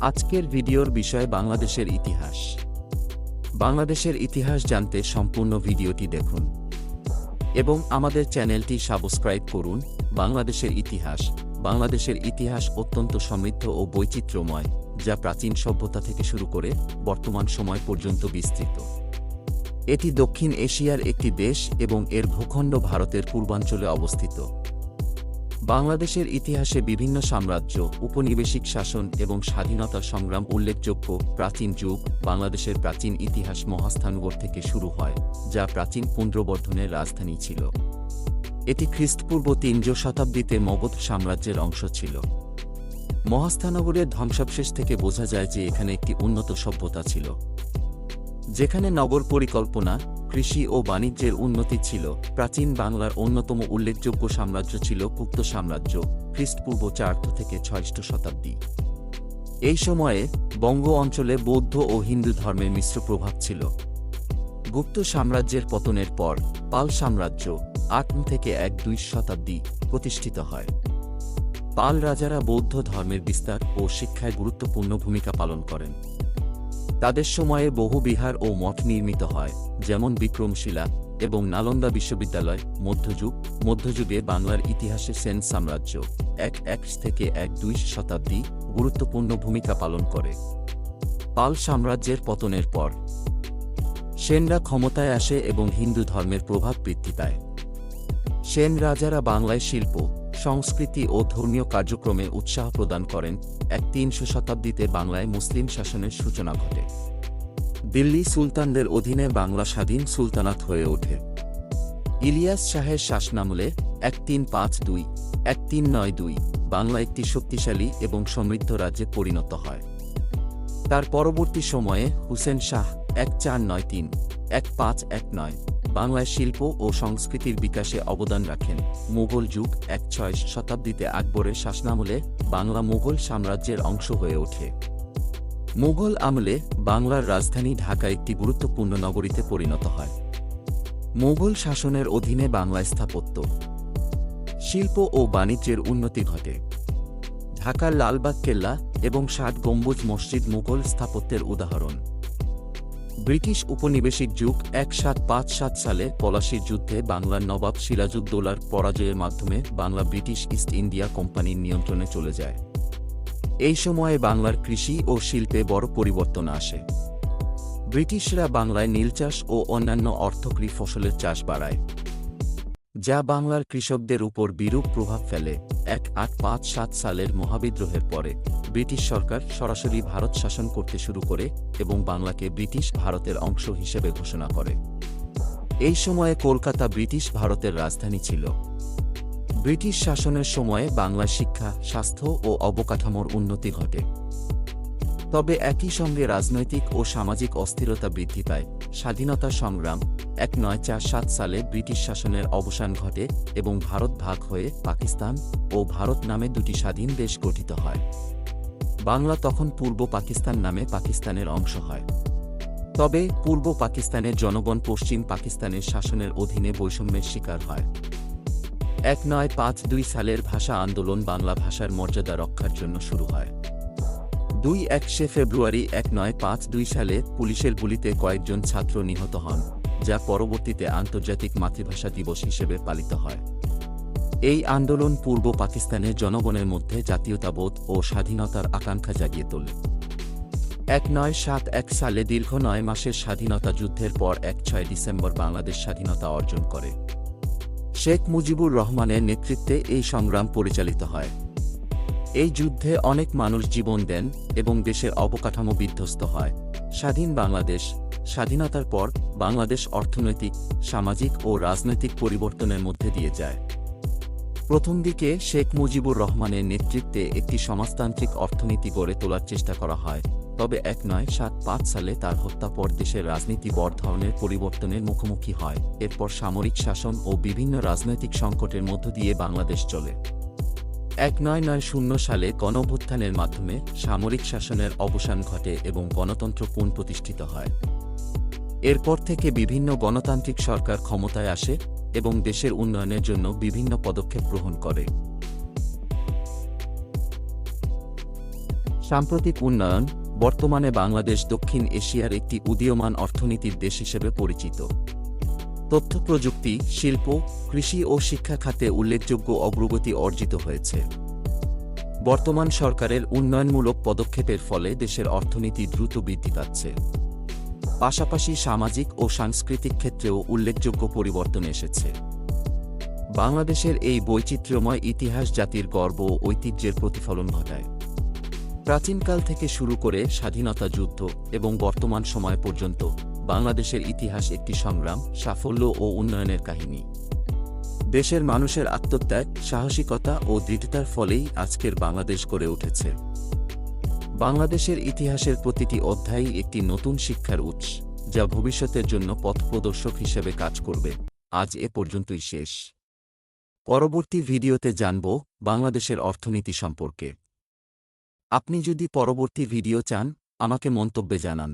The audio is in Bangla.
আজকের ভিডিওর বিষয় বাংলাদেশের ইতিহাস। বাংলাদেশের ইতিহাস জানতে সম্পূর্ণ ভিডিওটি দেখুন এবং আমাদের চ্যানেলটি সাবস্ক্রাইব করুন। বাংলাদেশের ইতিহাস অত্যন্ত সমৃদ্ধ ও বৈচিত্র্যময়, যা প্রাচীন সভ্যতা থেকে শুরু করে বর্তমান সময় পর্যন্ত বিস্তৃত। এটি দক্ষিণ এশিয়ার একটি দেশ এবং এর ভূখণ্ড ভারতের পূর্বাঞ্চলে অবস্থিত। বাংলাদেশের ইতিহাসে বিভিন্ন সাম্রাজ্য, উপনিবেশিক শাসন এবং স্বাধীনতা সংগ্রাম উল্লেখযোগ্য। প্রাচীন যুগ। বাংলাদেশের প্রাচীন ইতিহাস মহাস্থানগড় থেকে শুরু হয়, যা প্রাচীন পুন্ড্রবর্ধনের রাজধানী ছিল। এটি খ্রিস্টপূর্ব ৩য় শতাব্দীতে মগধ সাম্রাজ্যের অংশ ছিল। মহাস্থানগরের ধ্বংসাবশেষ থেকে বোঝা যায় যে এখানে একটি উন্নত সভ্যতা ছিল, যেখানে নগর পরিকল্পনা, কৃষি ও বাণিজ্যের উন্নতি ছিল। প্রাচীন বাংলার অন্যতম উল্লেখযোগ্য সাম্রাজ্য ছিল গুপ্ত সাম্রাজ্য, খ্রিস্টপূর্ব ৪র্ধ থেকে ৬ষ্ঠ শতাব্দী। এই সময়ে বঙ্গ অঞ্চলে বৌদ্ধ ও হিন্দু ধর্মের মিশ্র প্রভাব ছিল। গুপ্ত সাম্রাজ্যের পতনের পর পাল সাম্রাজ্য ৮ম থেকে ১-২ শতাব্দী প্রতিষ্ঠিত হয়। পাল রাজারা বৌদ্ধ ধর্মের বিস্তার ও শিক্ষায় গুরুত্বপূর্ণ ভূমিকা পালন করেন। তাদের সময়ে বহু বিহার ও মঠ নির্মিত হয়, যেমন বিক্রমশিলা এবং নালন্দা বিশ্ববিদ্যালয়। মধ্যযুগে বাংলার ইতিহাসে সেন সাম্রাজ্য ১ থেকে ১-২ শতাব্দী গুরুত্বপূর্ণ ভূমিকা পালন করে। পাল সাম্রাজ্যের পতনের পর সেনরা ক্ষমতায় আসে এবং হিন্দু ধর্মের প্রভাব বৃদ্ধি পায়। সেন রাজারা বাংলায় শিল্প, সংস্কৃতি ও ধর্মীয় কার্যক্রমে উৎসাহ প্রদান করেন। ৩শ শতাব্দীতে বাংলায় মুসলিম শাসনের সূচনা ঘটে। দিল্লি সুলতানদের অধীনে বাংলা স্বাধীন সুলতানাত হয়ে ওঠে। ইলিয়াস শাহের শাসনামলে 1352-1392 বাংলা একটি শক্তিশালী এবং সমৃদ্ধ রাজ্যে পরিণত হয়। তার পরবর্তী সময়ে হুসেন শাহ 1493-1519 বাংলায় শিল্প ও সংস্কৃতির বিকাশে অবদান রাখেন। মুঘল যুগ ১৬ শতাব্দীতে আকবরের শাসনামলে বাংলা মুঘল সাম্রাজ্যের অংশ হয়ে ওঠে। মুঘল আমলে বাংলার রাজধানী ঢাকা একটি গুরুত্বপূর্ণ নগরীতে পরিণত হয়। মুঘল শাসনের অধীনে বাংলায় স্থাপত্য, শিল্প ও বাণিজ্যের উন্নতি ঘটে। ঢাকার লালবাগ কেল্লা এবং ৬০ গম্বুজ মসজিদ মুঘল স্থাপত্যের উদাহরণ। ব্রিটিশ উপনিবেশিক যুগ 1757 সালে পলাশীর যুদ্ধে বাংলার নবাব সিরাজউদ্দৌলার পরাজয়ের মাধ্যমে বাংলা ব্রিটিশ ইস্ট ইন্ডিয়া কোম্পানির নিয়ন্ত্রণে চলে যায়। এই সময়ে বাংলার কৃষি ও শিল্পে বড় পরিবর্তন আসে। ব্রিটিশরা বাংলায় নীল চাষ ও অন্যান্য অর্থকরী ফসলের চাষ বাড়ায়, যা বাংলার কৃষকদের উপর বিরূপ প্রভাব ফেলে। 1857 সালের মহাবিদ্রোহের পরে ব্রিটিশ সরকার সরাসরি ভারত শাসন করতে শুরু করে এবং বাংলাকে ব্রিটিশ ভারতের অংশ হিসেবে ঘোষণা করে। এই সময়ে কলকাতা ব্রিটিশ ভারতের রাজধানী ছিল। ব্রিটিশ শাসনের সময়ে বাংলার শিক্ষা, স্বাস্থ্য ও অবকাঠামোর উন্নতি ঘটে। তবে একই সঙ্গে রাজনৈতিক ও সামাজিক অস্থিরতা বৃদ্ধি পায়। স্বাধীনতা সংগ্রাম 1947 সালে ব্রিটিশ শাসনের অবসান ঘটে এবং ভারত ভাগ হয়ে পাকিস্তান ও ভারত নামে দুটি স্বাধীন দেশ গঠিত হয়। বাংলা তখন পূর্ব পাকিস্তান নামে পাকিস্তানের অংশ হয়। তবে পূর্ব পাকিস্তানের জনগণ পশ্চিম পাকিস্তানের শাসনের অধীনে বৈষম্যের শিকার হয়। 1952 সালের ভাষা আন্দোলন বাংলা ভাষার মর্যাদা রক্ষার জন্য শুরু হয়। 21 ফেব্রুয়ারি 1952 সালে পুলিশের গুলিতে কয়েকজন ছাত্র নিহত হন, যা পরবর্তীতে আন্তর্জাতিক মাতৃভাষা দিবস হিসেবে পালিত হয়। এই আন্দোলন পূর্ব পাকিস্তানের জনগণের মধ্যে জাতীয়তাবোধ ও স্বাধীনতার আকাঙ্ক্ষা জাগিয়ে তোলে। 1971 সালে দীর্ঘ 9 মাসের স্বাধীনতা যুদ্ধের পর 6 ডিসেম্বর বাংলাদেশ স্বাধীনতা অর্জন করে। শেখ মুজিবুর রহমানের নেতৃত্বে এই সংগ্রাম পরিচালিত হয়। এই যুদ্ধে অনেক মানুষ জীবন দেন এবং দেশের অবকাঠামো বিধ্বস্ত হয়। স্বাধীন বাংলাদেশ। স্বাধীনতার পর বাংলাদেশ অর্থনৈতিক, সামাজিক ও রাজনৈতিক পরিবর্তনের মধ্যে দিয়ে যায়। প্রথম দিকে শেখ মুজিবুর রহমানের নেতৃত্বে একটি সমাজতান্ত্রিক অর্থনীতি গড়ে তোলার চেষ্টা করা হয়। তবে 1975 সালে তার হত্যা পর দেশের রাজনীতি বড় ধরনের পরিবর্তনের মুখোমুখি হয়। এরপর সামরিক শাসন ও বিভিন্ন রাজনৈতিক সংকটের মধ্য দিয়ে বাংলাদেশ চলে। 1990 সালে গণঅভ্যুত্থানের মাধ্যমে সামরিক শাসনের অবসান ঘটে এবং গণতন্ত্র পুনঃপ্রতিষ্ঠিত হয়। এরপর থেকে বিভিন্ন গণতান্ত্রিক সরকার ক্ষমতায় আসে এবং দেশের উন্নয়নের জন্য বিভিন্ন পদক্ষেপ গ্রহণ করে। সাম্প্রতিক উন্নয়ন। বর্তমানে বাংলাদেশ দক্ষিণ এশিয়ার একটি উদীয়মান অর্থনীতির দেশ হিসেবে পরিচিত। তথ্য প্রযুক্তি, শিল্প, কৃষি ও শিক্ষা খাতে উল্লেখযোগ্য অগ্রগতি অর্জিত হয়েছে। বর্তমান সরকারের উন্নয়নমূলক পদক্ষেপের ফলে দেশের অর্থনীতি দ্রুত বৃদ্ধি পাচ্ছে। পাশাপাশি সামাজিক ও সাংস্কৃতিক ক্ষেত্রেও উল্লেখযোগ্য পরিবর্তন এসেছে। বাংলাদেশের এই বৈচিত্র্যময় ইতিহাস জাতির গর্ব ও ঐতিহ্যের প্রতিফলন ঘটায়। প্রাচীনকাল থেকে শুরু করে স্বাধীনতা যুদ্ধ এবং বর্তমান সময় পর্যন্ত বাংলাদেশের ইতিহাস একটি সংগ্রাম, সাফল্য ও উন্নয়নের কাহিনী। দেশের মানুষের আত্মত্যাগ, সাহসিকতা ও দৃঢ়তার ফলেই আজকের বাংলাদেশ গড়ে উঠেছে। বাংলাদেশের ইতিহাসের প্রতিটি অধ্যায়ই একটি নতুন শিক্ষার উৎস, যা ভবিষ্যতের জন্য পথপ্রদর্শক হিসেবে কাজ করবে। আজ এ পর্যন্তই শেষ। পরবর্তী ভিডিওতে জানব বাংলাদেশের অর্থনীতি সম্পর্কে। আপনি যদি পরবর্তী ভিডিও চান, আমাকে মন্তব্যে জানান।